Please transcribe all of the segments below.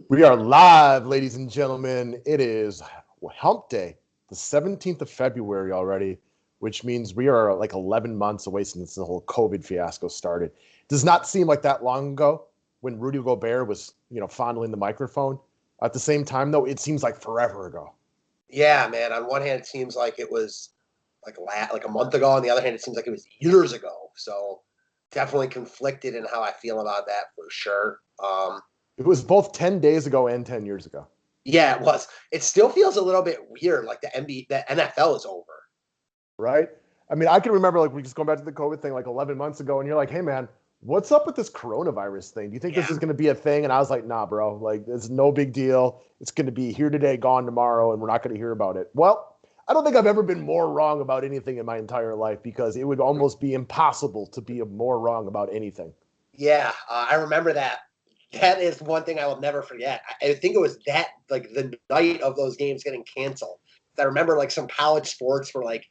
We are live, ladies and gentlemen. It is Hump Day, the 17th of February already, which means we are like 11 months away since the whole COVID fiasco started. Does not seem like that long ago when Rudy Gobert was, fondling the microphone. At the same time, though, it seems like forever ago. Yeah, man. On one hand, it seems like it was like a month ago. On the other hand, it seems like it was years ago. So definitely conflicted in how I feel about that for sure. It was both 10 days ago and 10 years ago. Yeah, it was. It still feels a little bit weird, like the NFL is over. Right? I mean, I can remember like we just going back to the COVID thing like 11 months ago, and you're like, hey, man, what's up with this coronavirus thing? Do you think this is going to be a thing? And I was like, nah, bro, like it's no big deal. It's going to be here today, gone tomorrow, and we're not going to hear about it. Well, I don't think I've ever been more wrong about anything in my entire life because it would almost be impossible to be more wrong about anything. Yeah, I remember that. That is one thing I will never forget. I think it was that, like the night of those games getting canceled. I remember like some college sports were like,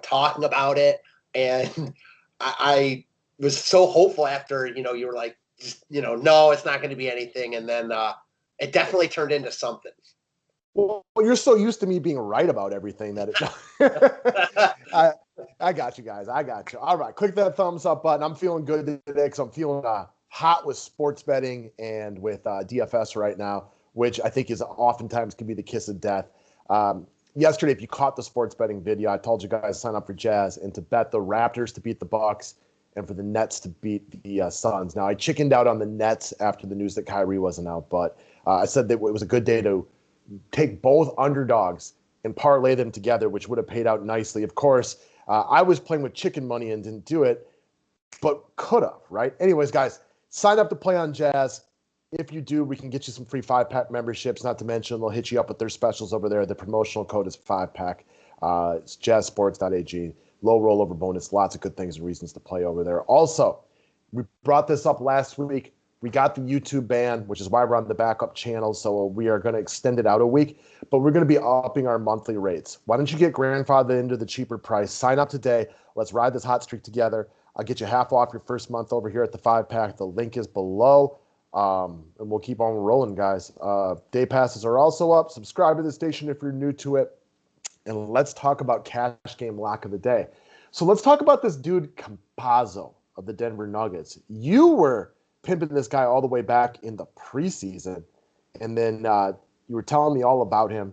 talking about it. And I was so hopeful after, you were like, just, no, it's not going to be anything. And then it definitely turned into something. Well, you're so used to me being right about everything that it. I got you guys. I got you. All right, click that thumbs up button. I'm feeling good today because I'm feeling hot with sports betting and with DFS right now, which I think is oftentimes can be the kiss of death. Yesterday, if you caught the sports betting video, I told you guys to sign up for Jazz and to bet the Raptors to beat the Bucks and for the Nets to beat the Suns. Now, I chickened out on the Nets after the news that Kyrie wasn't out, but I said that it was a good day to take both underdogs and parlay them together, which would have paid out nicely. Of course, I was playing with chicken money and didn't do it, but could have, right? Anyways, guys, sign up to play on Jazz. If you do, we can get you some free 5-pack memberships. Not to mention, they'll hit you up with their specials over there. The promotional code is 5-pack. It's jazzsports.ag. Low rollover bonus. Lots of good things and reasons to play over there. Also, we brought this up last week. We got the YouTube ban, which is why we're on the backup channel. So we are going to extend it out a week, but we're going to be upping our monthly rates. Why don't you get grandfathered into the cheaper price? Sign up today. Let's ride this hot streak together. I'll get you half off your first month over here at the 5-pack. The link is below. And we'll keep on rolling, guys. Day passes are also up. Subscribe to the station if you're new to it. And let's talk about cash game lock of the day. So let's talk about this dude, Campazzo of the Denver Nuggets. You were pimping this guy all the way back in the preseason. And then you were telling me all about him,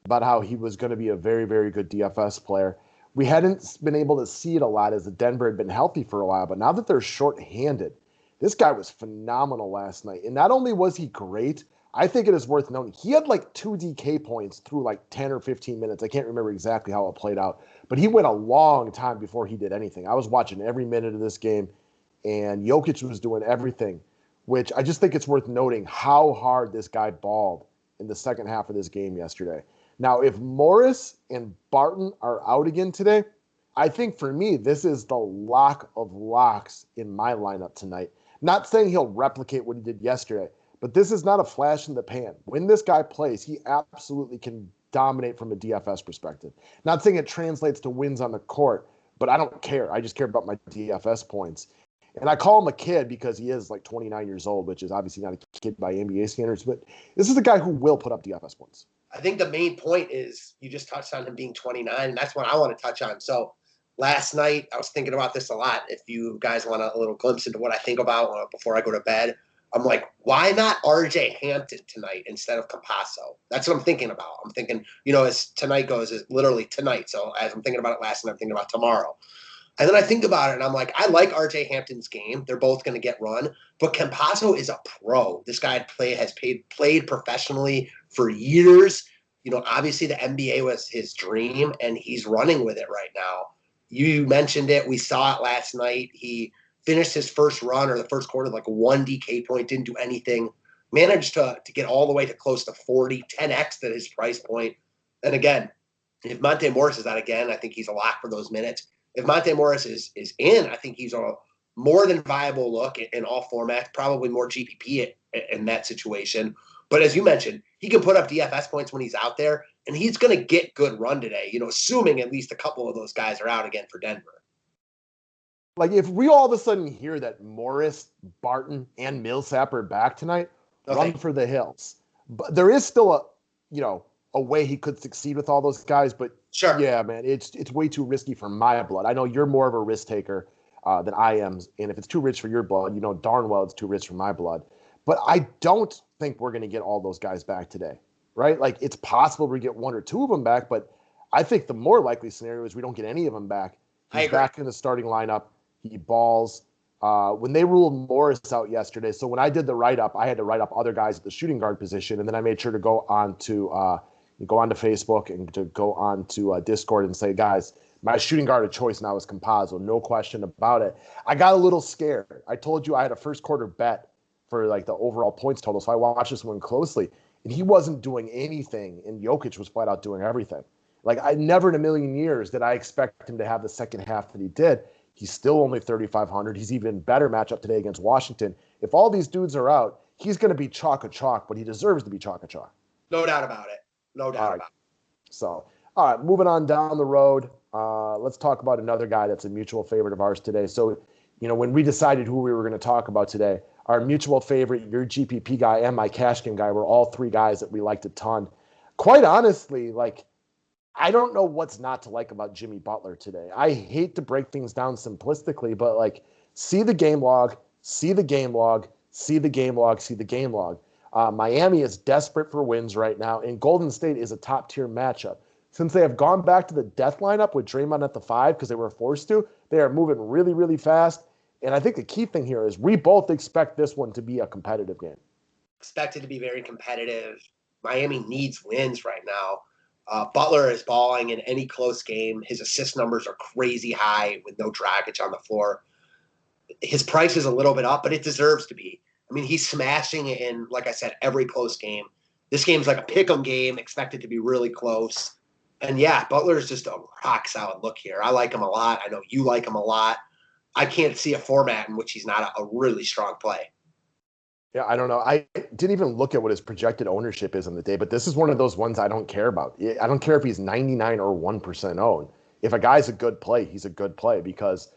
about how he was going to be a very, very good DFS player. We hadn't been able to see it a lot as the Denver had been healthy for a while, but now that they're shorthanded, this guy was phenomenal last night. And not only was he great, I think it is worth noting, he had like 2 DK points through like 10 or 15 minutes. I can't remember exactly how it played out, but he went a long time before he did anything. I was watching every minute of this game, and Jokic was doing everything, which I just think it's worth noting how hard this guy balled in the second half of this game yesterday. Now, if Morris and Barton are out again today, I think for me, this is the lock of locks in my lineup tonight. Not saying he'll replicate what he did yesterday, but this is not a flash in the pan. When this guy plays, he absolutely can dominate from a DFS perspective. Not saying it translates to wins on the court, but I don't care. I just care about my DFS points. And I call him a kid because he is like 29 years old, which is obviously not a kid by NBA standards, but this is a guy who will put up DFS points. I think the main point is you just touched on him being 29, and that's what I want to touch on. So last night, I was thinking about this a lot. If you guys want a little glimpse into what I think about before I go to bed, I'm like, why not RJ Hampton tonight instead of Campazzo? That's what I'm thinking about. I'm thinking, as tonight goes, is literally tonight. So as I'm thinking about it last night, I'm thinking about tomorrow. And then I think about it, and I'm like, I like RJ Hampton's game. They're both going to get run. But Campazzo is a pro. This guy has played professionally for years. Obviously the NBA was his dream, and he's running with it right now. You mentioned it. We saw it last night. He finished his first run or the first quarter like 1 DK point, didn't do anything. Managed to get all the way to close to 40, 10x at his price point. And again, if Monte Morris is out again, I think he's a lock for those minutes. If Monte Morris is in, I think he's a more than viable look in all formats, probably more GPP in that situation. But as you mentioned, he can put up DFS points when he's out there, and he's going to get good run today, assuming at least a couple of those guys are out again for Denver. Like, if we all of a sudden hear that Morris, Barton, and Millsap are back tonight, run for the hills. But there is still a way he could succeed with all those guys. But Sure. yeah, man, it's way too risky for my blood. I know you're more of a risk taker than I am. And if it's too rich for your blood, you know darn well it's too rich for my blood. But I don't think we're going to get all those guys back today, right? Like, it's possible we get one or two of them back, but I think the more likely scenario is we don't get any of them back. He's back in the starting lineup. He balls. When they ruled Morris out yesterday, so when I did the write-up, I had to write up other guys at the shooting guard position, and then I made sure to go on to Facebook and to go on to Discord and say, guys, my shooting guard of choice now is Campazzo, no question about it. I got a little scared. I told you I had a first quarter bet for like the overall points total, so I watched this one closely, and he wasn't doing anything, and Jokic was flat out doing everything. Like, I never in a million years did I expect him to have the second half that he did. He's still only 3,500. He's even better matchup today against Washington. If all these dudes are out, he's going to be chalk, but he deserves to be chalk. No doubt about it. No doubt about it. So, all right, moving on down the road. Let's talk about another guy that's a mutual favorite of ours today. So, when we decided who we were going to talk about today, our mutual favorite, your GPP guy, and my cash game guy were all three guys that we liked a ton. Quite honestly, I don't know what's not to like about Jimmy Butler today. I hate to break things down simplistically, but see the game log, see the game log, see the game log, see the game log. Miami is desperate for wins right now, and Golden State is a top-tier matchup. Since they have gone back to the death lineup with Draymond at the 5 because they were forced to, they are moving really, really fast. And I think the key thing here is we both expect this one to be a competitive game. Expect it to be very competitive. Miami needs wins right now. Butler is balling in any close game. His assist numbers are crazy high with no Dragic on the floor. His price is a little bit up, but it deserves to be. I mean, he's smashing it in, like I said, every close game. This game's like a pick'em game, expected to be really close. And yeah, Butler's just a rock solid look here. I like him a lot. I know you like him a lot. I can't see a format in which he's not a really strong play. Yeah, I don't know. I didn't even look at what his projected ownership is on the day, but this is one of those ones I don't care about. I don't care if he's 99 or 1% owned. If a guy's a good play, he's a good play because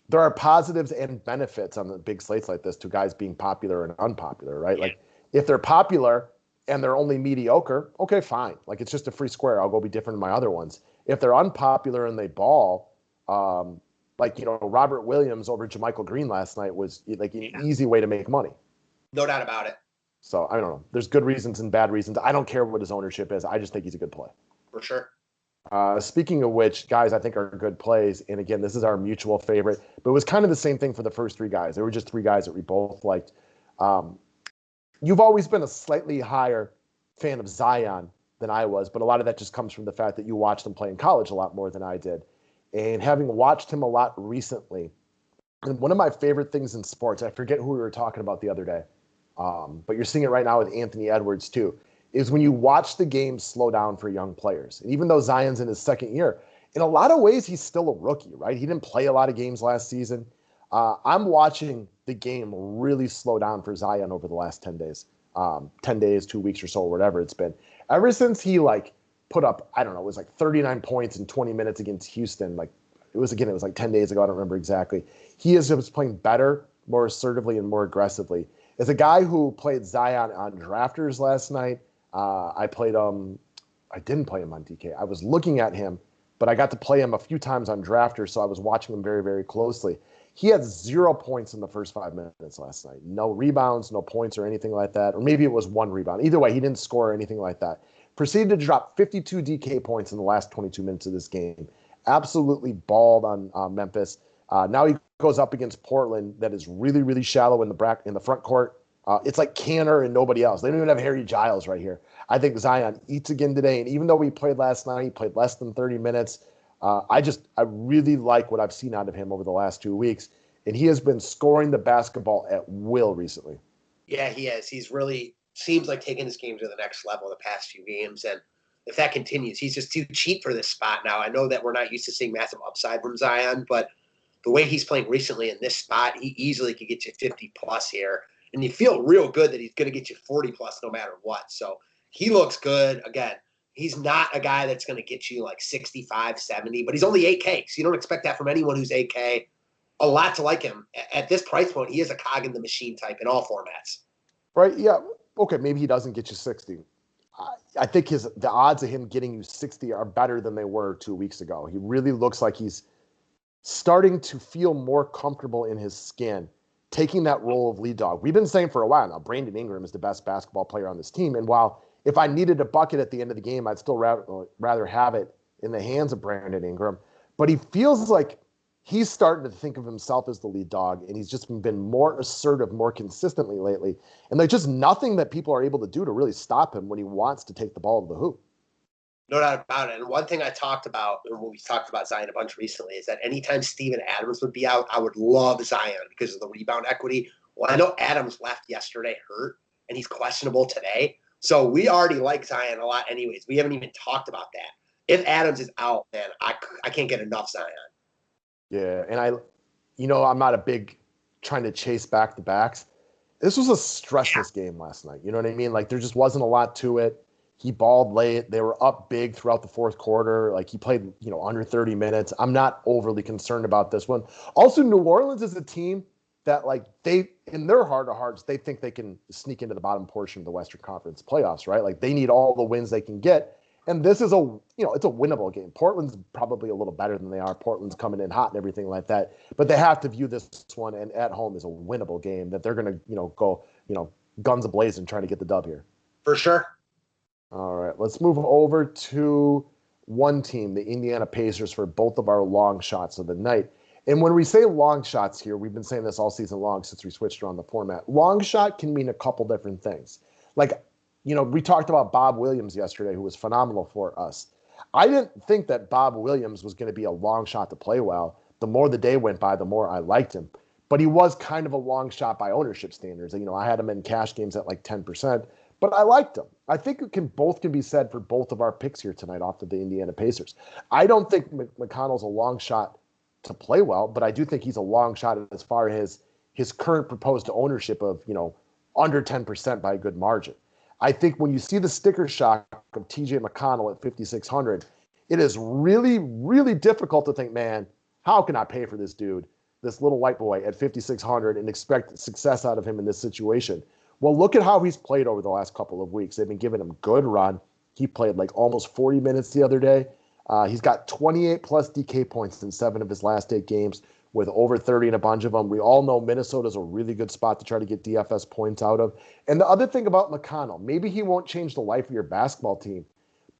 there are positives and benefits on the big slates like this to guys being popular and unpopular, right? Like, if they're popular and they're only mediocre, okay, fine. Like, it's just a free square. I'll go be different than my other ones. If they're unpopular and they ball, Robert Williams over JaMychal Green last night was like an easy way to make money. No doubt about it. So, I don't know. There's good reasons and bad reasons. I don't care what his ownership is. I just think he's a good play. For sure. Speaking of which, guys I think are good plays, and again, this is our mutual favorite, but it was kind of the same thing for the first three guys. There were just three guys that we both liked. You've always been a slightly higher fan of Zion than I was, but a lot of that just comes from the fact that you watched him play in college a lot more than I did. And having watched him a lot recently, and one of my favorite things in sports, I forget who we were talking about the other day, but you're seeing it right now with Anthony Edwards too, is when you watch the game slow down for young players. And even though Zion's in his second year, in a lot of ways, he's still a rookie, right? He didn't play a lot of games last season. I'm watching the game really slow down for Zion over the last 10 days, 10 days, 2 weeks or so, or whatever it's been. Ever since he put up, I don't know, it was 39 points in 20 minutes against Houston. It was 10 days ago. I don't remember exactly. He is just playing better, more assertively and more aggressively. As a guy who played Zion on drafters last night, I played him. I didn't play him on DK. I was looking at him, but I got to play him a few times on drafters, so I was watching him very, very closely. He had 0 points in the first 5 minutes last night. No rebounds, no points or anything like that. Or maybe it was 1 rebound. Either way, he didn't score or anything like that. Proceeded to drop 52 DK points in the last 22 minutes of this game. Absolutely balled on Memphis. Now he goes up against Portland that is really, really shallow in the front court. It's like Canner and nobody else. They don't even have Harry Giles right here. I think Zion eats again today. And even though he played last night, he played less than 30 minutes. I really like what I've seen out of him over the last 2 weeks. And he has been scoring the basketball at will recently. Yeah, he has. He's really seems like taking his game to the next level the past few games. And if that continues, he's just too cheap for this spot now. I know that we're not used to seeing massive upside from Zion, but the way he's playing recently in this spot, he easily could get you 50 plus here. And you feel real good that he's going to get you 40 plus no matter what. So he looks good. Again, he's not a guy that's going to get you 65, 70, but he's only 8K. So you don't expect that from anyone who's 8K. A lot to like him. At this price point, he is a cog in the machine type in all formats. Right, yeah. okay, maybe he doesn't get you 60. I think the odds of him getting you 60 are better than they were 2 weeks ago. He really looks like he's starting to feel more comfortable in his skin, taking that role of lead dog. We've been saying for a while now, Brandon Ingram is the best basketball player on this team. And while if I needed a bucket at the end of the game, I'd still rather have it in the hands of Brandon Ingram. But he feels like he's starting to think of himself as the lead dog, and he's just been more assertive, more consistently lately. And there's just nothing that people are able to do to really stop him when he wants to take the ball to the hoop. No doubt about it. And one thing I talked about when we talked about Zion a bunch recently is that anytime Steven Adams would be out, I would love Zion because of the rebound equity. Well, I know Adams left yesterday hurt, and he's questionable today. So we already like Zion a lot anyways. We haven't even talked about that. If Adams is out, man, I can't get enough Zion. Yeah, and I'm not a big trying to chase back the backs. This was a stressless game last night. You know what I mean? Like, there just wasn't a lot to it. He balled late. They were up big throughout the fourth quarter. Like, he played, under 30 minutes. I'm not overly concerned about this one. Also, New Orleans is a team that, like, they, in their heart of hearts, they think they can sneak into the bottom portion of the Western Conference playoffs, right? Like, they need all the wins they can get. And this is it's a winnable game. Portland's probably a little better than they are. Portland's coming in hot and everything like that. But they have to view this one and at home as a winnable game that they're going to, go, guns a-blazing trying to get the dub here. For sure. All right, let's move over to one team, the Indiana Pacers, for both of our long shots of the night. And when we say long shots here, we've been saying this all season long since we switched around the format. Long shot can mean a couple different things. Like, we talked about Bob Williams yesterday, who was phenomenal for us. I didn't think that Bob Williams was going to be a long shot to play well. The more the day went by, the more I liked him. But he was kind of a long shot by ownership standards. I had him in cash games at like 10%, but I liked him. I think it can be said for both of our picks here tonight off of the Indiana Pacers. I don't think McConnell's a long shot to play well, but I do think he's a long shot as far as his current proposed ownership of, under 10% by a good margin. I think when you see the sticker shock of TJ McConnell at 5,600, it is really, really difficult to think, man, how can I pay for this dude, this little white boy at 5,600 and expect success out of him in this situation? Well, look at how he's played over the last couple of weeks. They've been giving him good run. He played like almost 40 minutes the other day. He's got 28 plus DK points in 7 of his last 8 games with over 30 in a bunch of them. We all know Minnesota's a really good spot to try to get DFS points out of. And the other thing about McConnell, maybe he won't change the life of your basketball team,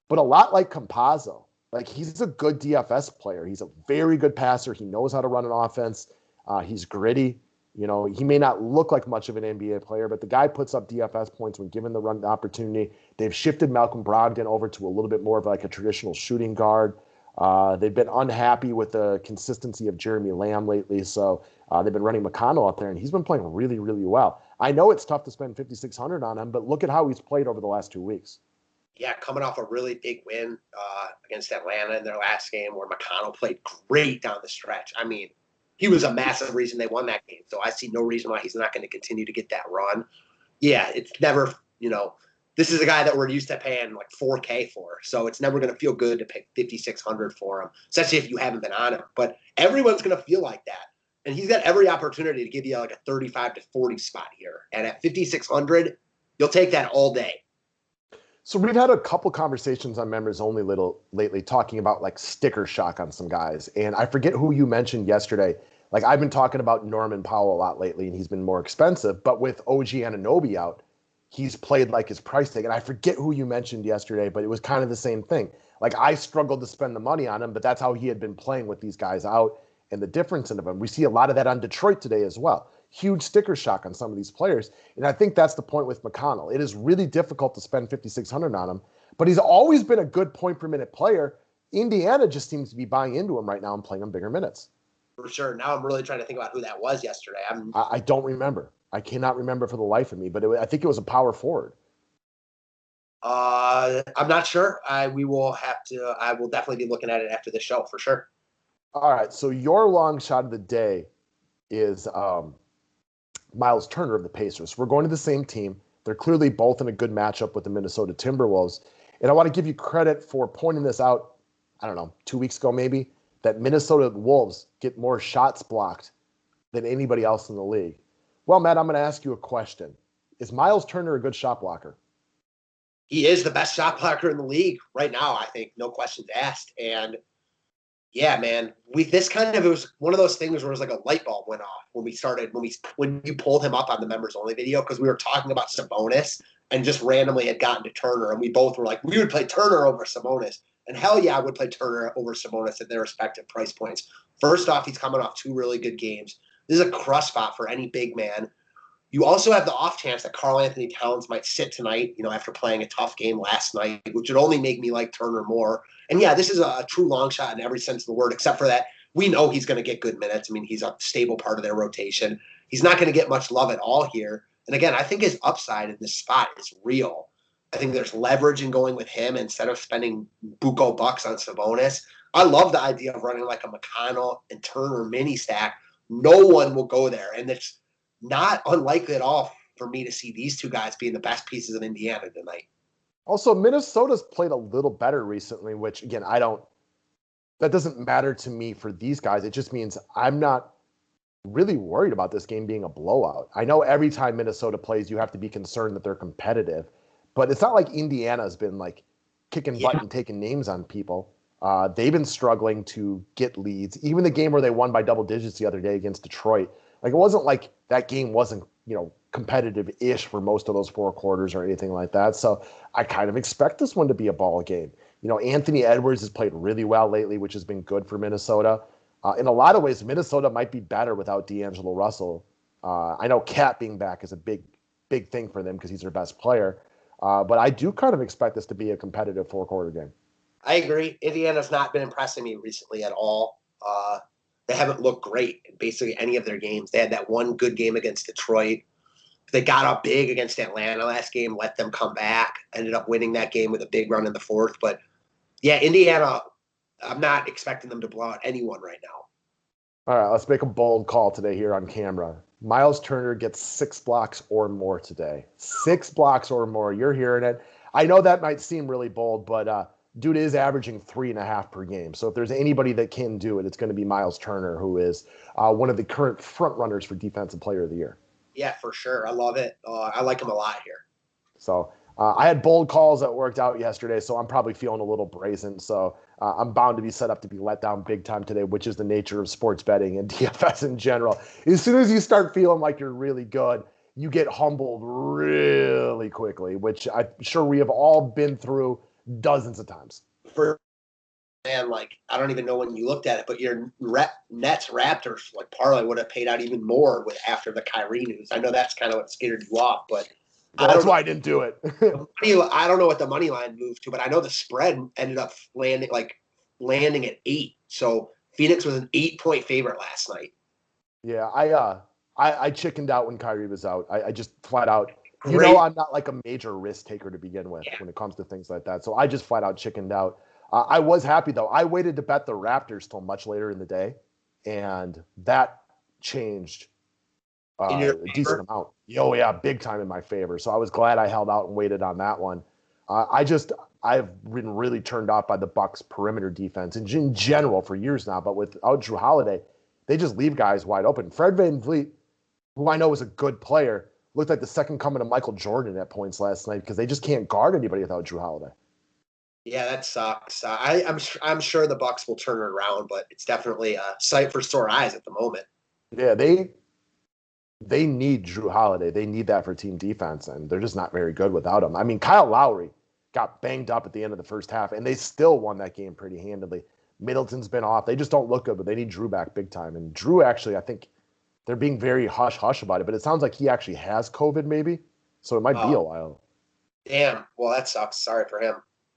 but a lot like Campazzo, like he's a good DFS player. He's a very good passer. He knows how to run an offense. He's gritty. He may not look like much of an NBA player, but the guy puts up DFS points when given the run opportunity. They've shifted Malcolm Brogdon over to a little bit more of like a traditional shooting guard. They've been unhappy with the consistency of Jeremy Lamb lately, so they've been running McConnell out there, and he's been playing really, really well. I know it's tough to spend $5,600 on him, but look at how he's played over the last 2 weeks. Yeah, coming off a really big win against Atlanta in their last game where McConnell played great down the stretch. I mean, he was a massive reason they won that game, so I see no reason why he's not going to continue to get that run. Yeah, it's never, this is a guy that we're used to paying like $4K for, so it's never going to feel good to pay $5,600 for him, especially if you haven't been on him. But everyone's going to feel like that, and he's got every opportunity to give you like a 35 to 40 spot here. And at $5,600, you'll take that all day. So we've had a couple conversations on Members Only lately talking about like sticker shock on some guys, and I forget who you mentioned yesterday. Like I've been talking about Norman Powell a lot lately, and he's been more expensive. But with OG Anunoby out, he's played like his price tag. And I forget who you mentioned yesterday, but it was kind of the same thing. Like I struggled to spend the money on him, but that's how he had been playing with these guys out and the difference in them. We see a lot of that on Detroit today as well. Huge sticker shock on some of these players. And I think that's the point with McConnell. It is really difficult to spend $5,600 on him, but he's always been a good point per minute player. Indiana just seems to be buying into him right now and playing him bigger minutes. For sure. Now I'm really trying to think about who that was yesterday. I don't remember. I cannot remember for the life of me, but I think it was a power forward. I'm not sure. I will definitely be looking at it after the show for sure. All right. So your long shot of the day is Miles Turner of the Pacers. We're going to the same team. They're clearly both in a good matchup with the Minnesota Timberwolves. And I want to give you credit for pointing this out, 2 weeks ago maybe, that Minnesota Wolves get more shots blocked than anybody else in the league. Well, Matt, I'm going to ask you a question. Is Miles Turner a good shot blocker? He is the best shot blocker in the league right now, I think. No questions asked. And yeah, man, it was one of those things where it was like a light bulb went off when you pulled him up on the members only video, because we were talking about Sabonis and just randomly had gotten to Turner, and we both were like, we would play Turner over Sabonis. And hell yeah, I would play Turner over Sabonis at their respective price points. First off, he's coming off 2 really good games. This is a crush spot for any big man. You also have the off chance that Karl Anthony Towns might sit tonight, after playing a tough game last night, which would only make me like Turner more. And yeah, this is a true long shot in every sense of the word, except for that we know he's going to get good minutes. I mean, he's a stable part of their rotation. He's not going to get much love at all here. And again, I think his upside in this spot is real. I think there's leverage in going with him instead of spending buco bucks on Sabonis. I love the idea of running like a McConnell and Turner mini stack. No one will go there. And it's not unlikely at all for me to see these two guys being the best pieces of Indiana tonight. Also, Minnesota's played a little better recently, which, again, that doesn't matter to me for these guys. It just means I'm not really worried about this game being a blowout. I know every time Minnesota plays, you have to be concerned that they're competitive, but it's not like Indiana's been like kicking butt and taking names on people. They've been struggling to get leads. Even the game where they won by double digits the other day against Detroit, like it wasn't like that game wasn't, competitive-ish for most of those 4 quarters or anything like that. So I kind of expect this one to be a ball game. Anthony Edwards has played really well lately, which has been good for Minnesota. In a lot of ways, Minnesota might be better without D'Angelo Russell. I know Cat being back is a big thing for them because he's their best player. But I do kind of expect this to be a competitive 4-quarter game. I agree. Indiana's not been impressing me recently at all. They haven't looked great in basically any of their games. They had that one good game against Detroit. They got up big against Atlanta last game, let them come back, ended up winning that game with a big run in the 4th. But, yeah, Indiana, I'm not expecting them to blow out anyone right now. All right, let's make a bold call today here on camera. Miles Turner gets 6 blocks or more today. 6 blocks or more. You're hearing it. I know that might seem really bold, but dude is averaging 3.5 per game. So if there's anybody that can do it, it's going to be Miles Turner, who is one of the current front runners for Defensive Player of the Year. Yeah, for sure. I love it. I like him a lot here. So I had bold calls that worked out yesterday, so I'm probably feeling a little brazen. So I'm bound to be set up to be let down big time today, which is the nature of sports betting and DFS in general. As soon as you start feeling like you're really good, you get humbled really quickly, which I'm sure we have all been through dozens of times. Man, I don't even know when you looked at it, but your Nets Raptors parlay would have paid out even more after the Kyrie news. I know that's kind of what scared you off, but that's why I didn't do it. I don't know what the money line moved to, but I know the spread ended up landing at 8. So Phoenix was an 8-point favorite last night. Yeah, I chickened out when Kyrie was out. I just flat out, I'm not like a major risk taker to begin with when it comes to things like that. So I just flat out chickened out. I was happy, though. I waited to bet the Raptors till much later in the day, and that changed a decent amount. Oh, yeah, big time in my favor. So I was glad I held out and waited on that one. I've been really turned off by the Bucks' perimeter defense and in general for years now, but without Drew Holiday, they just leave guys wide open. Fred VanVleet, who I know is a good player, looked like the second coming of Michael Jordan at points last night because they just can't guard anybody without Drew Holiday. Yeah, that sucks. I'm sure the Bucks will turn it around, but it's definitely a sight for sore eyes at the moment. Yeah, they need Drew Holiday. They need that for team defense, and they're just not very good without him. I mean, Kyle Lowry got banged up at the end of the first half, and they still won that game pretty handily. Middleton's been off. They just don't look good, but they need Drew back big time. And Drew, actually, I think they're being very hush-hush about it, but it sounds like he actually has COVID maybe, so it might be a while. Damn. Well, that sucks. Sorry for him.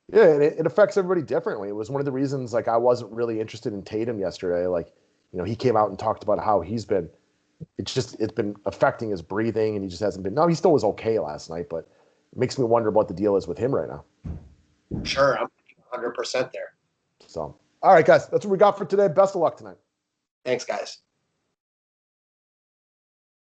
Yeah, and it affects everybody differently. It was one of the reasons, I wasn't really interested in Tatum yesterday. He came out and talked about how he's been – it's been affecting his breathing, and he just hasn't been – no, he still was okay last night, but it makes me wonder what the deal is with him right now. Sure, I'm 100% there. So, all right, guys, that's what we got for today. Best of luck tonight. Thanks, guys.